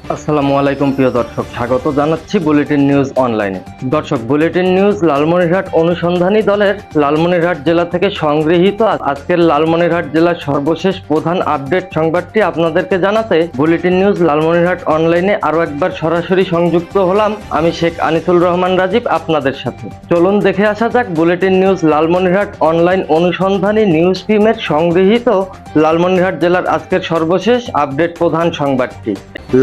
আসসালামু আলাইকুম প্রিয় দর্শক, স্বাগত জানাচ্ছি বুলেটিন নিউজ অনলাইনে। দর্শক, বুলেটিন নিউজ লালমনিরহাট অনুসন্ধানী দলের লালমনিরহাট জেলা থেকে সংগৃহীত আজকের লালমনিরহাট জেলার সর্বশেষ প্রধান আপডেট সংবাদটি আপনাদেরকে জানাতে বুলেটিন নিউজ লালমনিরহাট অনলাইনে আরো একবার সরাসরি সংযুক্ত হলাম আমি শেখ আনিসুল রহমান রাজীব আপনাদের সাথে। চলুন দেখে আসা যাক বুলেটিন নিউজ লালমনিরহাট অনলাইন অনুসন্ধানী নিউজ টিমের সংগৃহীত লালমনিরহাট জেলার আজকের সর্বশেষ আপডেট প্রধান সংবাদটি।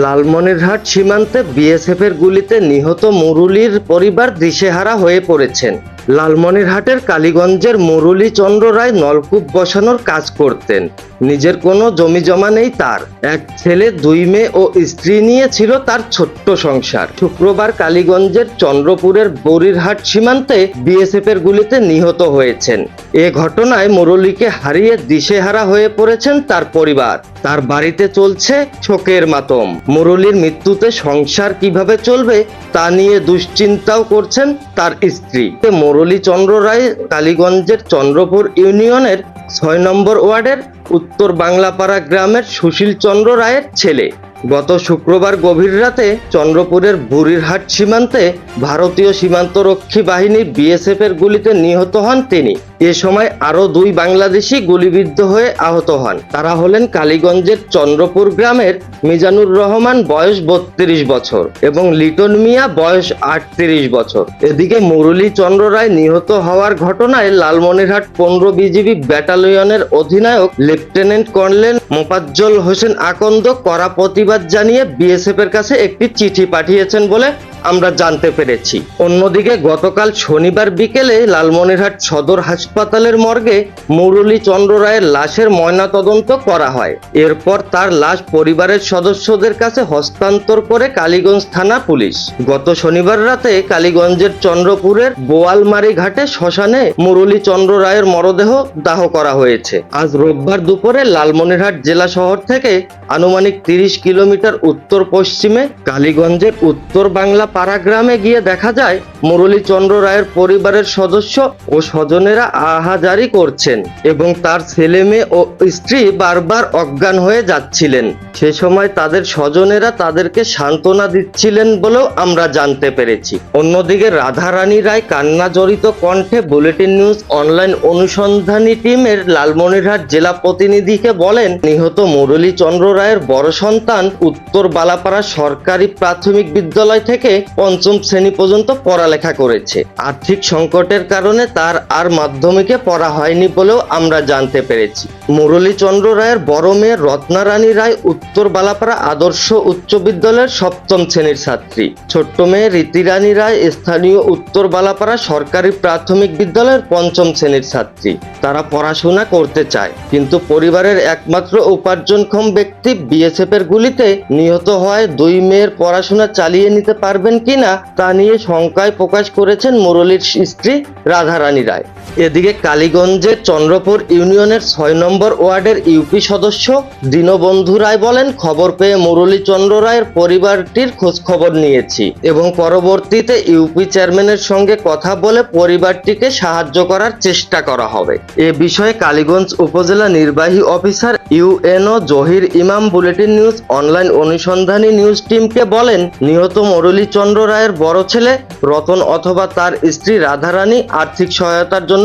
লালমনিরহাট সীমান্তে বিএসএফ এর গুলিতে নিহত মুরুলির পরিবার দিশেহারা হয়ে পড়েছেন। লালমনিরহাটের কালীগঞ্জের মুরুলি চন্দ্র রায় নলকূপ বসানোর কাজ করতেন। নিজের কোনো জমি জমা নেই তার। এক ছেলে, 2 মেয়ে ও স্ত্রী নিয়ে ছিল তার ছোট্ট সংসার। শুক্রবার কালীগঞ্জের চন্দ্রপুরের বরিরহাট সীমান্তে বিএসএফ এর গুলিতে নিহত হয়েছেন। এ ঘটনায় মুরুলিকে হারিয়ে দিশেহারা হয়ে পড়েছেন তার পরিবার। তার বাড়িতে চলছে শোকের মাতম। মুরুলির মৃত্যুতে সংসার কিভাবে চলবে তা নিয়ে দুশ্চিন্তাও করছেন তার স্ত্রী। মুরলি চন্দ্র রায় কালীগঞ্জের চন্দ্রপুর ইউনিয়নের 6 নম্বর ওয়ার্ডের উত্তর বাংলাপাড়া গ্রামের সুশীল চন্দ্র রায়ের ছেলে। গত শুক্রবার গভীর রাতে চন্দ্রপুরের বুরিরহাট সীমান্তে ভারতীয় সীমান্তরক্ষী বাহিনী বিএসএফ এর গুলিতে নিহত হন তিনি। এ সময় আরো 2 বাংলাদেশি গুলিবিদ্ধ হয়ে আহত হন। তারা হলেন কালীগঞ্জের চন্দ্রপুর গ্রামের মিজানুর রহমান, বয়স 32 বছর এবং লিটন মিয়া, বয়স 38 বছর। এদিকে মুরলি চন্দ্র রায় নিহত হওয়ার ঘটনায় লালমনিরহাট 15 বিজিবি ব্যাটালিয়নের অধিনায়ক লেফটেন্যান্ট কর্নেল মোফাজ্জল হোসেন আকন্দ কড়া প্রতিবাদ জানিয়ে বিএসএফ এর কাছে একটি চিঠি পাঠিয়েছেন বলে আমরা জানতে পেরেছি। অন্যদিকে গতকাল শনিবার বিকেলে লালমনিরহাট সদর হাসপাতালের মর্গে মুরলি চন্দ্র রায়ের লাশের ময়নাতদন্ত করা হয়। এরপর তার লাশ পরিবারের সদস্যদের কাছে হস্তান্তর করে কালীগঞ্জ থানা পুলিশ। গত শনিবার রাতে কালীগঞ্জের চন্দ্রপুরের বোয়ালমারি ঘাটে শ্মশানে মুরলি চন্দ্র রায়ের মরদেহ দাহ করা হয়েছে। আজ রোববার দুপুরে লালমনিরহাট জেলা শহর থেকে আনুমানিক 30 কিলোমিটার উত্তর পশ্চিমে কালীগঞ্জের উত্তর বাংলা পাড়া গ্রামে গিয়ে দেখা যায় মুরলি চন্দ্র রায়ের পরিবারের সদস্য ও স্বজনেরা আহাজারি করছেন এবং তার ছেলে মেয়ে ও স্ত্রী বারবার অজ্ঞান হয়ে যাচ্ছিলেন। সে সময় তাদের স্বজনেরা তাদেরকে সান্ত্বনা দিচ্ছিলেন বলেও আমরা জানতে পেরেছি। অন্যদিকে রাধারানী রায় কান্না জড়িত কণ্ঠে বুলেটিন নিউজ অনলাইন অনুসন্ধানী টিমের লালমনিরহাট জেলা প্রতিনিধিকে বলেন, নিহত মুরলি চন্দ্র রায়ের বড় সন্তান উত্তর বালাপাড়া সরকারি প্রাথমিক বিদ্যালয় থেকে 5ম শ্রেণী পর্যন্ত পড়ালেখা করেছে। আর্থিক সংকটের কারণে তার আর মাধ্যমিকে পড়া হয়নি বলেও আমরা জানতে পেরেছি। মুরলি চন্দ্র রায়ের বড় মেয়ে রত্নারানী রায় উত্তর বালাপাড়া আদর্শ উচ্চ বিদ্যালয়ের 7ম শ্রেণীর ছাত্রী। ছোট্ট মেয়ে রীতিরানী রায় স্থানীয় উত্তর বালাপাড়া সরকারি প্রাথমিক বিদ্যালয়ের 5ম শ্রেণীর ছাত্রী। তারা পড়াশোনা করতে চায়, কিন্তু পরিবারের একমাত্র উপার্জনক্ষম ব্যক্তি বিএসএফ এর গুলিতে নিহত হয় 2 মেয়ের পড়াশোনা চালিয়ে নিতে পারবেন কিনা তা নিয়ে শঙ্কায় প্রকাশ করেছেন মুরলির স্ত্রী রাধারানী রায়। এদিকে কালীগঞ্জের চন্দ্রপুর ইউনিয়নের 6 নম্বর ওয়ার্ডের ইউপি সদস্য দীনবন্ধু রায় বলেন, খবর পেয়ে মুরলি চন্দ্র রায়ের পরিবারটির খোঁজ খবর নিয়েছি এবং পরবর্তীতে ইউপি চেয়ারম্যানের সঙ্গে কথা বলে পরিবারটিকে সাহায্য করার চেষ্টা করা হবে। এ বিষয়ে কালীগঞ্জ উপজেলা নির্বাহী অফিসার ইউএনও জহির ইমাম বুলেটিন নিউজ অনলাইন অনুসন্ধানী নিউজ টিমকে বলেন, নিহত মুরলি চন্দ্র রায়ের বড় ছেলে রতন অথবা তার স্ত্রী রাধারানী আর্থিক সহায়তার জন্য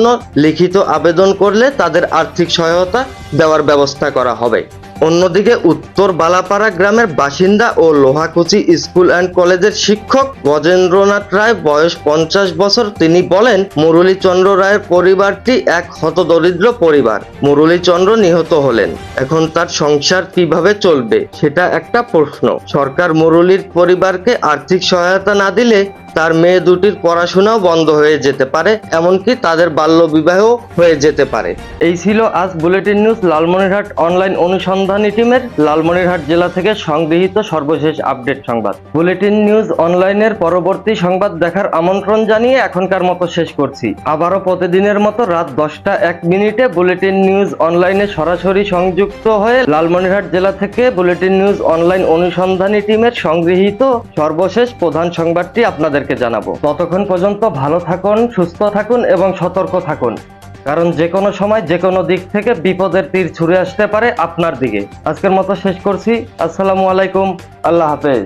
লিখিত আবেদন করলে তাদের আর্থিক সহায়তা দেওয়ার ব্যবস্থা করা হবে। অন্যদিকে উত্তর বালাপাড়া গ্রামের বাসিন্দা ও লোহাকুচি স্কুল অ্যান্ড কলেজের শিক্ষক গজেন্দ্রনাথ রায়, বয়স 50 বছর, তিনি বলেন, মুরলি চন্দ্র রায়ের পরিবারটি এক হতদরিদ্র পরিবার। মুরলি চন্দ্র নিহত হলেন, এখন তার সংসার কিভাবে চলবে সেটা একটা প্রশ্ন। সরকার মুরলির পরিবারকে আর্থিক সহায়তা না দিলে তার মেয়ে দুটির পড়াশোনাও বন্ধ হয়ে যেতে পারে, এমনকি তাদের বাল্য বিবাহ হয়ে যেতে পারে। এই ছিল আজ বুলেটিন নিউজ লালমনিরহাট অনলাইন অনুসন্ধানী টিমের লালমনিরহাট জেলা থেকে সংগৃহীত সর্বশেষ আপডেট সংবাদ। বুলেটিন নিউজ অনলাইনের পরবর্তী সংবাদ দেখার আমন্ত্রণ জানিয়ে এখনকার মতো শেষ করছি। আবারও প্রতিদিনের মতো রাত 10টা 1 মিনিটে বুলেটিন নিউজ অনলাইনে সরাসরি সংযুক্ত হয়ে লালমনিরহাট জেলা থেকে বুলেটিন নিউজ অনলাইন অনুসন্ধানী টিমের সংগৃহীত সর্বশেষ প্রধান সংবাদটি আপনাদের জানাবো। ততক্ষণ পর্যন্ত ভালো থাকুন, সুস্থ থাকুন এবং সতর্ক থাকুন। কারণ যে কোনো সময় যে কোনো দিক থেকে বিপদের তীর ছুঁড়ে আসতে পারে আপনার দিকে। আজকের মতো শেষ করছি। আসসালামু আলাইকুম, আল্লাহ হাফেজ।